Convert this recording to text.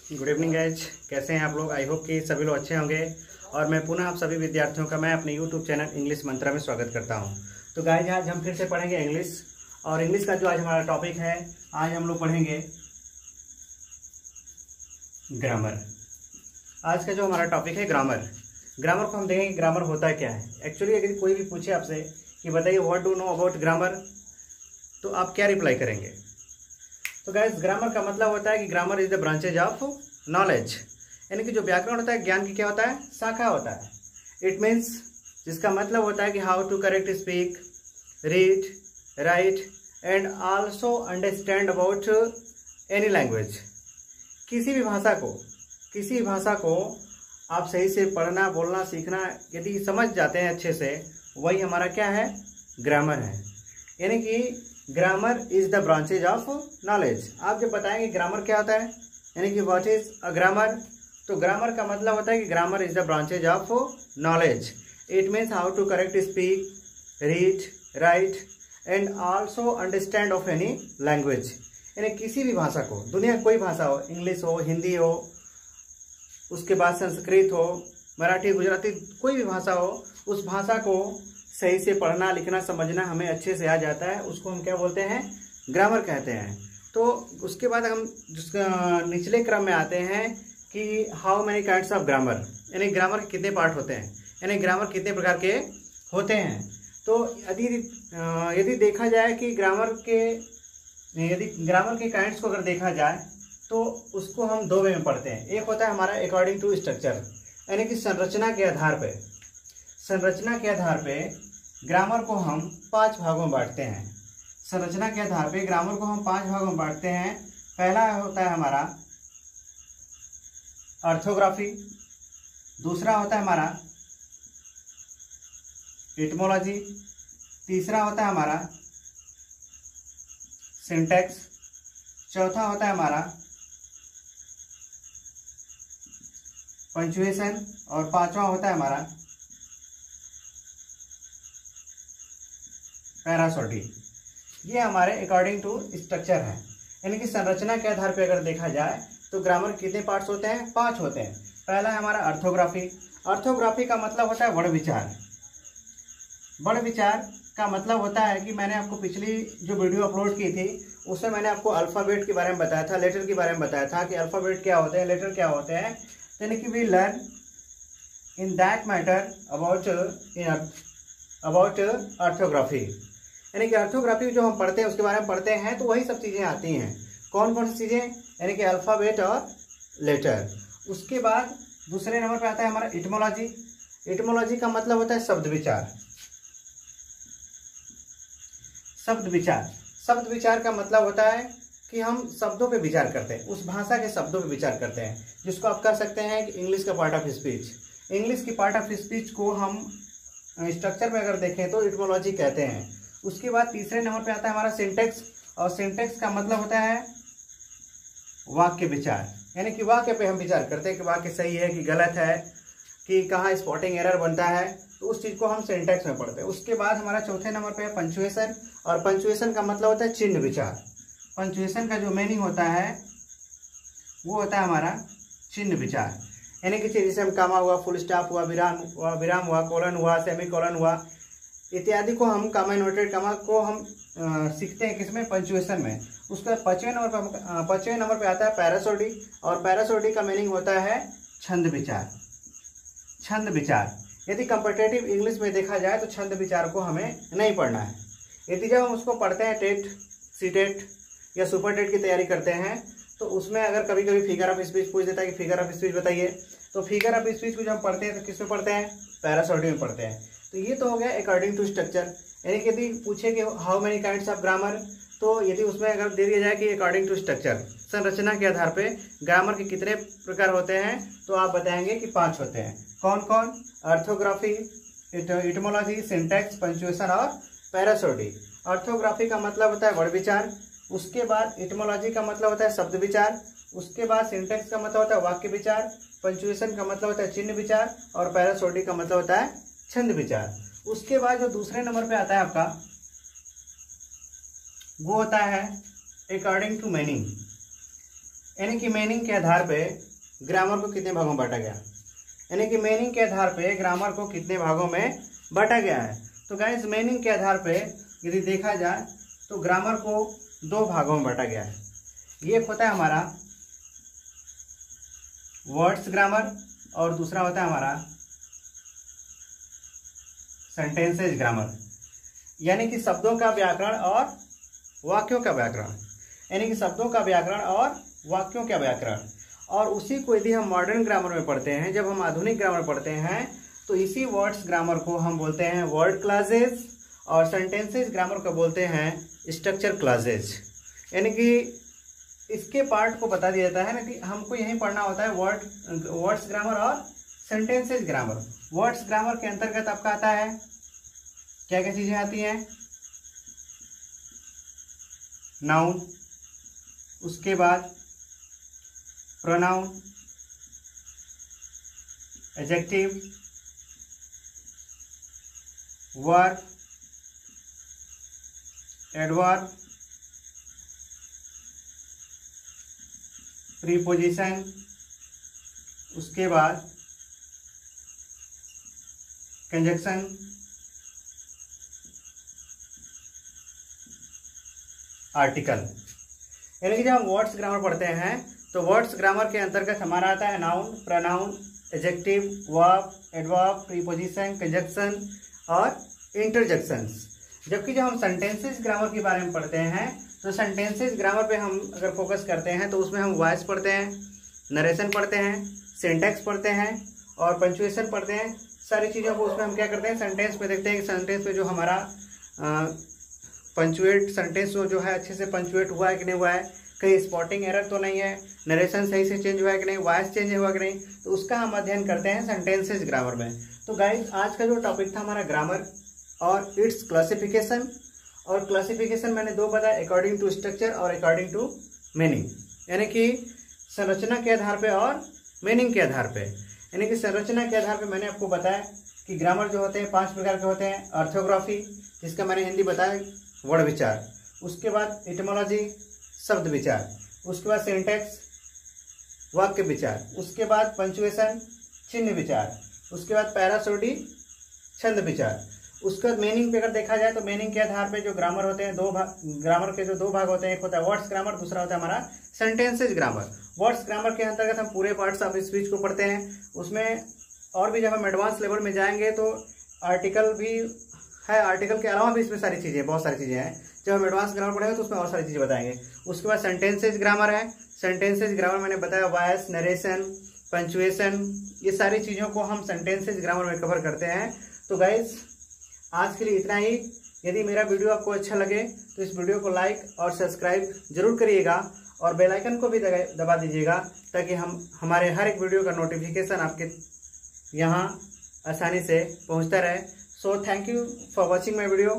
Good evening guys, कैसे हैं आप लोग। आई होप कि सभी लोग अच्छे होंगे। और मैं पुनः आप सभी विद्यार्थियों का मैं अपने यूट्यूब चैनल इंग्लिश मंत्रा में स्वागत करता हूं। तो गाइज आज हम फिर से पढ़ेंगे इंग्लिश। और इंग्लिश का जो आज हमारा टॉपिक है, आज हम लोग पढ़ेंगे ग्रामर। आज का जो हमारा टॉपिक है ग्रामर। ग्रामर को हम देखेंगे ग्रामर होता क्या है। एक्चुअली अगर कोई भी पूछे आपसे कि बताइए what do know about grammar, तो आप क्या रिप्लाई करेंगे। तो गाइस ग्रामर का मतलब होता है कि grammar is the branches of knowledge, यानी कि जो व्याकरण होता है ज्ञान की क्या होता है, शाखा होता है। इट मीन्स जिसका मतलब होता है कि how to correct speak, read, write and also understand about any language. किसी भी भाषा को आप सही से पढ़ना, बोलना, सीखना यदि समझ जाते हैं अच्छे से, वही हमारा क्या है, ग्रामर है। यानी कि grammar is the branches of knowledge. आप जब बताएंगे ग्रामर क्या होता है, यानी कि व्हाट इज अ ग्रामर, तो ग्रामर का मतलब होता है कि grammar is the branches of knowledge. It means how to correct speak, read, write and also understand of any language. यानी किसी भी भाषा को, दुनिया की कोई भाषा हो, इंग्लिश हो, हिंदी हो, उसके बाद संस्कृत हो, मराठी, गुजराती, कोई भी भाषा हो, उस भाषा को सही से पढ़ना, लिखना, समझना हमें अच्छे से आ जाता है, उसको हम क्या बोलते हैं, ग्रामर कहते हैं। तो उसके बाद हम निचले क्रम में आते हैं कि how many kinds of grammar, यानी ग्रामर के कितने पार्ट होते हैं, यानी ग्रामर कितने प्रकार के होते हैं। तो यदि देखा जाए कि यदि ग्रामर के काइंड्स को अगर देखा जाए तो उसको हम दो वे में पढ़ते हैं। एक होता है हमारा अकॉर्डिंग टू स्ट्रक्चर, यानी कि संरचना के आधार पे ग्रामर को हम 5 भागों में बांटते हैं। संरचना के आधार पे ग्रामर को हम 5 भागों में बांटते हैं। पहला होता है हमारा ऑर्थोग्राफी, दूसरा होता है हमारा एटिमोलॉजी, तीसरा होता है हमारा सिंटैक्स, चौथा होता है हमारा पंक्चुएशन और पांचवा होता है हमारा पैरासोडी। ये हमारे अकॉर्डिंग टू स्ट्रक्चर है। यानी कि संरचना के आधार पर अगर देखा जाए तो ग्रामर कितने पार्ट्स होते हैं, 5 होते हैं। पहला है हमारा ऑर्थोग्राफी। ऑर्थोग्राफी का मतलब होता है वर्ण विचार। वर्ण विचार का मतलब होता है कि मैंने आपको पिछली जो वीडियो अपलोड की थी उसमें मैंने आपको अल्फ़ाबेट के बारे में बताया था, लेटर के बारे में बताया था कि अल्फ़ाबेट क्या होते हैं, लेटर क्या होते हैं। यानी कि we learn in that matter about orthography. यानी कि ऑर्थोग्राफी जो हम पढ़ते हैं उसके बारे में पढ़ते हैं, तो वही सब चीज़ें आती हैं। कौन कौन सी चीज़ें, यानी कि अल्फ़ाबेट और लेटर। उसके बाद दूसरे नंबर पे आता है हमारा एटिमोलॉजी। एटिमोलॉजी का मतलब होता है शब्द विचार। शब्द विचार का मतलब होता है कि हम शब्दों पे विचार करते हैं, उस भाषा के शब्दों पे विचार करते हैं, जिसको आप कह सकते हैं कि इंग्लिश का पार्ट ऑफ स्पीच। इंग्लिश की पार्ट ऑफ स्पीच को हम स्ट्रक्चर में अगर देखें तो एटिमोलॉजी कहते हैं। उसके बाद तीसरे नंबर पे आता है हमारा सिंटेक्स, और सिंटेक्स का मतलब होता है वाक्य विचार। यानी कि वाक्य पे हम विचार करते हैं कि वाक्य सही है कि गलत है, कि कहाँ स्पॉटिंग एरर बनता है, तो उस चीज़ को हम सिंटेक्स में पढ़ते हैं। उसके बाद हमारा चौथे नंबर पे है पंक्चुएशन, और पंक्चुएशन का मतलब होता है चिन्ह विचार। पंक्चुएशन का जो मीनिंग होता है वो होता है हमारा चिन्ह विचार। यानी कि जैसे हम कामा हुआ, फुल स्टॉप हुआ, विराम हुआ, कोलन हुआ, सेमी कोलन हुआ, इत्यादि को हम कामा इन्वर्टेड कामा को हम सीखते हैं किसमें, पंक्चुएशन में। उसका 5वें नंबर पे आता है पैरासोडी, और पैरासोडी का मीनिंग होता है छंद विचार। यदि कंपैरेटिव इंग्लिश में देखा जाए तो छंद विचार को हमें नहीं पढ़ना है। यदि जब हम उसको पढ़ते हैं टेट, सीटेट या सुपर टेट की तैयारी करते हैं, तो उसमें अगर कभी कभी फिगर ऑफ स्पीच पूछ देता है कि फिगर ऑफ स्पीच बताइए, तो फिगर ऑफ स्पीच को जब हम पढ़ते हैं तो किस में पढ़ते हैं, पैरासोडी में पढ़ते हैं। तो ये तो हो गया अकॉर्डिंग टू स्ट्रक्चर। यानी कि यदि पूछे कि how many kinds of grammar, तो यदि उसमें अगर दे दिया जाए कि अकॉर्डिंग टू स्ट्रक्चर, संरचना के आधार पे ग्रामर के कितने प्रकार होते हैं, तो आप बताएंगे कि 5 होते हैं। कौन कौन, ऑर्थोग्राफी, एटिमोलॉजी, सिंटैक्स, पंक्चुएशन और पैरासोडी। ऑर्थोग्राफी का मतलब होता है वर्ण विचार, उसके बाद एटिमोलॉजी का मतलब होता है शब्द विचार, उसके बाद सिंटैक्स का मतलब होता है वाक्य विचार, पंक्चुएशन का मतलब होता है चिन्ह विचार, और पैरासोडी का मतलब होता है छंद विचार। उसके बाद जो दूसरे नंबर पे आता है आपका, वो होता है अकॉर्डिंग टू मीनिंग। यानी कि मीनिंग के आधार पे ग्रामर को कितने भागों में बांटा गया, यानी कि मीनिंग के आधार पे ग्रामर को कितने भागों में बांटा गया है। तो गाइस मीनिंग के आधार पे यदि देखा जाए तो ग्रामर को 2 भागों में बांटा गया है। ये होता है हमारा वर्ड्स ग्रामर और दूसरा होता है हमारा सेंटेंसेज ग्रामर, यानी कि शब्दों का व्याकरण और वाक्यों का व्याकरण, यानी कि शब्दों का व्याकरण और वाक्यों का व्याकरण। और उसी को यदि हम मॉडर्न ग्रामर में पढ़ते हैं, जब हम आधुनिक ग्रामर पढ़ते हैं तो इसी वर्ड्स ग्रामर को हम बोलते हैं वर्ड क्लासेज और सेंटेंसेज ग्रामर को बोलते हैं स्ट्रक्चर क्लासेज। यानी कि इसके पार्ट को बता दिया जाता है ना कि हमको यही पढ़ना होता है वर्ड्स ग्रामर और सेंटेंसेज ग्रामर। वर्ड्स ग्रामर के अंतर्गत आपका आता है क्या क्या चीजें आती हैं, नाउन, उसके बाद pronoun, adjective, verb, adverb, preposition, उसके बाद कंजक्शन, आर्टिकल। यानी कि जब हम वर्ड्स ग्रामर पढ़ते हैं तो वर्ड्स ग्रामर के अंतर्गत हमारा आता है noun, pronoun, adjective, verb, adverb, preposition, conjunction और इंटरजेक्शंस। जबकि जब हम सेंटेंसेस ग्रामर के बारे में पढ़ते हैं तो सेंटेंसेस ग्रामर पे हम अगर फोकस करते हैं तो उसमें हम वॉइस पढ़ते हैं, नरेशन पढ़ते हैं, सिंटैक्स पढ़ते हैं और पंचुएशन पढ़ते हैं। सारी चीज़ों को उसमें हम क्या करते हैं, सेंटेंस पे देखते हैं कि सेंटेंस पे जो हमारा पंचुएट सेंटेंस जो है अच्छे से पंचुएट हुआ है कि नहीं हुआ है, कहीं स्पॉटिंग एरर तो नहीं है, नरेशन सही से चेंज हुआ है कि नहीं, वॉइस चेंज हुआ कि नहीं, तो उसका हम अध्ययन करते हैं सेंटेंसेस ग्रामर में। तो गाइस आज का जो टॉपिक था हमारा ग्रामर और इट्स क्लासिफिकेशन, और क्लासिफिकेशन मैंने 2 बताया, अकॉर्डिंग टू स्ट्रक्चर और अकॉर्डिंग टू मीनिंग, यानी कि संरचना के आधार पे और मीनिंग के आधार पे। यानी कि संरचना के आधार पे मैंने आपको बताया कि ग्रामर जो होते हैं 5 प्रकार के होते हैं। ऑर्थोग्राफी, जिसका मैंने हिंदी बताया वर्ड विचार, उसके बाद एटिमोलॉजी शब्द विचार, उसके बाद सिंटैक्स वाक्य विचार, उसके बाद पंचुएशन चिन्ह विचार, उसके बाद पैरासोडी छंद विचार, उसके बाद मीनिंग पे अगर देखा जाए तो मीनिंग के आधार पे जो ग्रामर होते हैं ग्रामर के जो 2 भाग होते हैं, एक होता है वर्ड्स ग्रामर, दूसरा होता है हमारा सेंटेंसेज ग्रामर। वर्ड्स ग्रामर के अंतर्गत हम पूरे पार्ट्स ऑफ स्पीच को पढ़ते हैं, उसमें और भी जब हम एडवांस लेवल में जाएंगे तो आर्टिकल भी है, आर्टिकल के अलावा भी इसमें सारी चीज़ें, बहुत सारी चीज़ें हैं। जब हम एडवांस ग्रामर पढ़ेंगे तो उसमें और सारी चीज़ें बताएंगे। उसके बाद सेंटेंसेज ग्रामर है, सेंटेंसेज ग्रामर मैंने बताया वॉइस, नरेशन, पंचुएशन, ये सारी चीज़ों को हम सेंटेंसेज ग्रामर में कवर करते हैं। तो गाइज आज के लिए इतना ही। यदि मेरा वीडियो आपको अच्छा लगे तो इस वीडियो को लाइक और सब्सक्राइब जरूर करिएगा और बेल आइकन को भी दबा दीजिएगा ताकि हमारे हर एक वीडियो का नोटिफिकेशन आपके यहाँ आसानी से पहुँचता रहे। So thank you for watching my video.